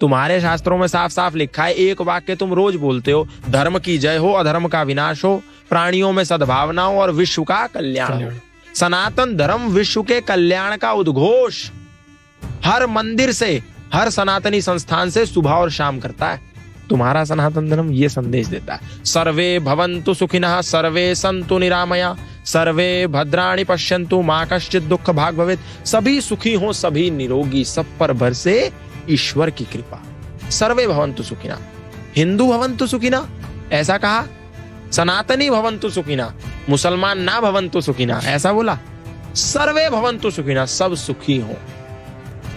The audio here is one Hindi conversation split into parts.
तुम्हारे शास्त्रों में साफ साफ लिखा है, एक वाक्य तुम रोज बोलते हो, धर्म की जय हो, अधर्म का विनाश हो, प्राणियों में सद्भावना हो और विश्व का कल्याण हो। सनातन धर्म विश्व के कल्याण का उद्घोष हर मंदिर से, हर सनातनी संस्थान से सुबह और शाम करता है। तुम्हारा सनातन धर्म ये संदेश देता है, सर्वे भवन्तु सुखिनः, सर्वे सन्तु निरामया, सर्वे भद्राणि पश्यन्तु, मा कश्चित् दुःख भाग् भवेत्। सभी सुखी हो, सभी निरोगी, सब पर बरसे ईश्वर की कृपा। सर्वे भवन्तु सुखिनः, हिंदू भवन्तु सुखिनः ऐसा कहा, सनातनी भवन्तु सुखिनः, मुसलमान ना भवन्तु सुखिनः ऐसा बोला, सर्वे भवन्तु सुखिनः, सब सुखी हो।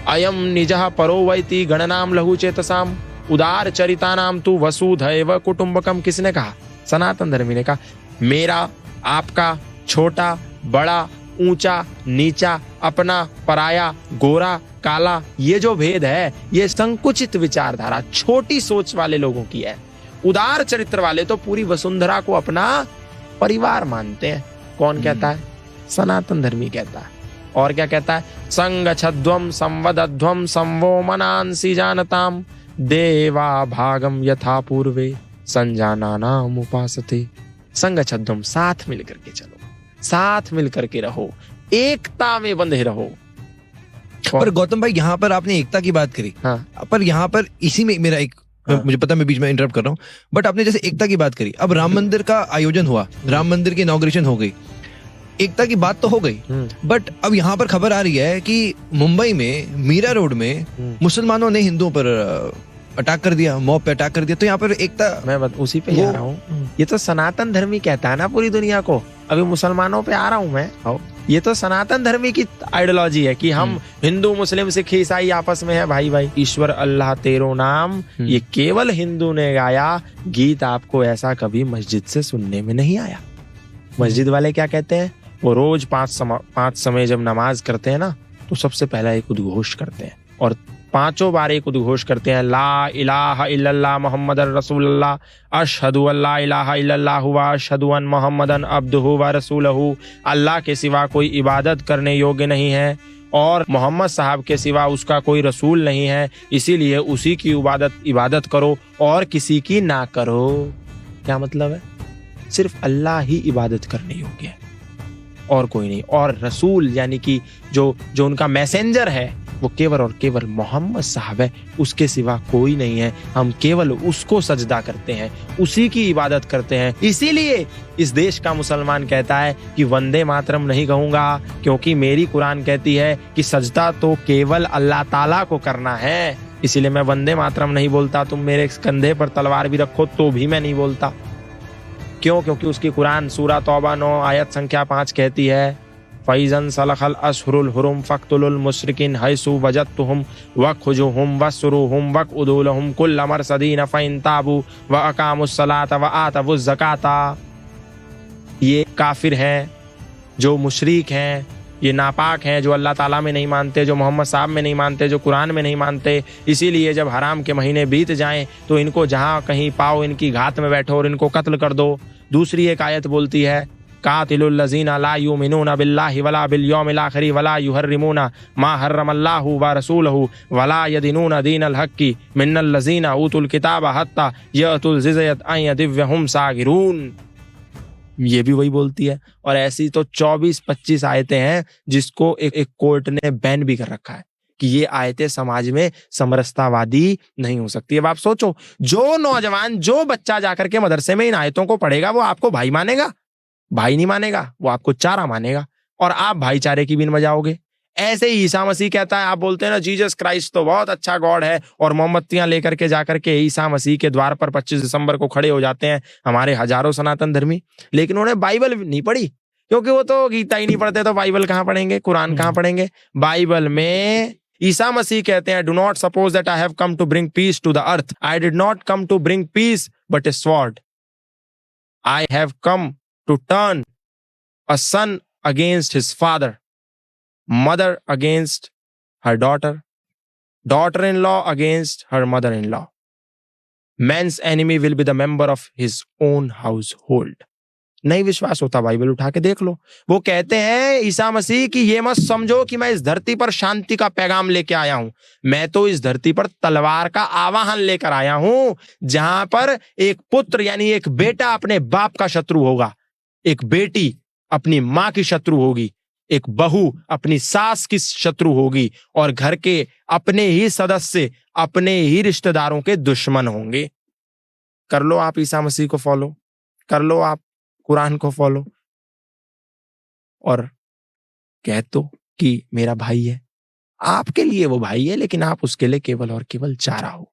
अयम निजः परो वैति गणनाम लघु चेतसाम, उदार चरितानाम तु वसुधैव कुटुंबकम। किसने कहा? सनातन धर्मी ने कहा। मेरा, आपका, छोटा, बड़ा, ऊंचा, नीचा, अपना, पराया, गोरा, काला, ये जो भेद है ये संकुचित विचारधारा, छोटी सोच वाले लोगों की है। उदार चरित्र वाले तो पूरी वसुंधरा को अपना परिवार मानते हैं। कौन कहता है? सनातन धर्मी कहता है। और क्या कहता है? संगच्छध्वम संवदध्वम संवो मनांसि जानताम, देवा भागम यथा पूर्वे संजानानाम उपासते। संगच्छध्वम, साथ मिलकर के चलो, साथ मिलकर के रहो, एकता में बंधे रहो। पर गौतम भाई, यहाँ पर आपने एकता की बात करी। हाँ। पर यहाँ पर इसी में मेरा एक, मुझे पता मैं बीच में इंटरप्ट कर रहा हूँ, बट आपने जैसे एकता की बात करी, अब राम मंदिर का आयोजन हुआ, राम मंदिर की इनॉग्रेशन हो गई, एकता की बात तो हो गई, बट अब यहाँ पर खबर आ रही है कि मुंबई में मीरा रोड में मुसलमानों ने हिंदुओं पर अटैक कर दिया, मॉब पे अटैक कर दिया। तो यहाँ पर एकता, मैं उसी पे आ रहा हूँ। ये तो सनातन धर्मी कहता है ना पूरी दुनिया को, अभी मुसलमानों पे आ रहा हूँ मैं। ये तो सनातन धर्मी की आइडियोलॉजी है कि हम हिंदू, मुस्लिम, सिख, ईसाई आपस में है भाई भाई। ईश्वर अल्लाह तेरो नाम, ये केवल हिंदू ने गाया गीत, आपको ऐसा कभी मस्जिद से सुनने में नहीं आया। मस्जिद वाले क्या कहते हैं? वो रोज पांच समय जब नमाज करते हैं ना, तो सबसे पहला एक उद्घोष करते हैं और पांचों बार एक उद्घोष करते हैं, ला इलाहा इल्लल्लाह मुहम्मदुर रसूलुल्लाह, अशहदु अल्ला इलाहा इल्लल्लाह व अशहदु अन मुहम्मदन अब्दुहु व रसूलहु। अल्लाह के सिवा कोई इबादत करने योग्य नहीं है और मोहम्मद साहब के सिवा उसका कोई रसूल नहीं है, इसीलिए उसी की इबादत करो और किसी की ना करो। क्या मतलब है? सिर्फ अल्लाह ही इबादत करने योग्य है और कोई नहीं। और रसूल यानी कि जो उनका मैसेंजर है वो केवल और केवल मोहम्मद साहब है, उसके सिवा कोई नहीं है। हम केवल उसको सजदा करते हैं, उसी की इबादत करते हैं। इसीलिए इस देश का मुसलमान कहता है कि वंदे मातरम नहीं कहूंगा, क्योंकि मेरी कुरान कहती है कि सजदा तो केवल अल्लाह ताला को करना है। इसीलिए मैं वंदे मातरम नहीं बोलता। तुम मेरे कंधे पर तलवार भी रखो तो भी मैं नहीं बोलता। क्यों? क्योंकि उसकी कुरान सूरा तौबा 9 आयत संख्या 5 कहती है, फैज़न सलखल अशहुरुल हुरुम फक्तुलुल मुशरिकीन हैसु वजदतुहुम वखुजुहुम वसरुहुम वक़उदुलहुम कुल्ल मरसदीन फ़इन ताबू व अक़ामुस सलात व आतवुज़ ज़काता। ये काफिर हैं, जो मुशरिक हैं, ये नापाक हैं, जो अल्लाह ताला में नहीं मानते, जो मोहम्मद साहब में नहीं मानते, जो कुरान में नहीं मानते। इसीलिए जब हराम के महीने बीत जाएं तो इनको जहां कहीं पाओ इनकी घात में बैठो और इनको कत्ल कर दो। दूसरी एक आयत बोलती है, कातिलुल लज़ीना ला युमिनूना बिल्लाहि वला बिल यौमिल आखिर वला युहर्रिमूना मा हर्रमल्लाहु व रसूलहु वला यदीनूना दीनल हक्की मिनल लज़ीना ऊतुल किताबा हत्ता यअतुल जिज़यत अन यदिव्यहुम सागिरून। ये भी वही बोलती है। और ऐसी तो 24-25 आयतें हैं जिसको एक कोर्ट ने बैन भी कर रखा है कि ये आयतें समाज में समरसतावादी नहीं हो सकती। अब आप सोचो, जो नौजवान, जो बच्चा जाकर के मदरसे में इन आयतों को पढ़ेगा वो आपको भाई मानेगा? भाई नहीं मानेगा, वो आपको चारा मानेगा और आप भाईचारे की बिन बजाओगे। ऐसे ही ईसा मसीह कहता है, आप बोलते हैं ना जीसस क्राइस्ट तो बहुत अच्छा गॉड है, और मोमबत्तियां लेकर के जाकर के ईसा मसीह के द्वार पर 25 दिसंबर को खड़े हो जाते हैं हमारे हजारों सनातन धर्मी। लेकिन उन्होंने बाइबल नहीं पढ़ी, क्योंकि वो तो गीता ही नहीं पढ़ते, तो बाइबल कहाँ पढ़ेंगे, कुरान कहाँ पढ़ेंगे। बाइबल में ईसा मसीह कहते हैं, do not suppose that I have come to bring peace to the earth, I did not come to bring peace but a sword, I have come to turn a son against his father, mother against her daughter, daughter-in-law against her mother-in-law. Man's enemy will be the member of his own household. नहीं विश्वास होता बाइबल उठा के देख लो। वो कहते हैं ईसा मसीह कि ये मत समझो कि मैं इस धरती पर शांति का पैगाम लेके आया हूं, मैं तो इस धरती पर तलवार का आवाहन लेकर आया हूं, जहां पर एक पुत्र यानी एक बेटा अपने बाप का शत्रु होगा, एक बेटी अपनी मां की शत्रु होगी, एक बहू अपनी सास की शत्रु होगी, और घर के अपने ही सदस्य अपने ही रिश्तेदारों के दुश्मन होंगे। कर लो आप ईसा मसीह को फॉलो, कर लो आप कुरान को फॉलो, और कह दो कि मेरा भाई है। आपके लिए वो भाई है, लेकिन आप उसके लिए केवल और केवल चारा हो।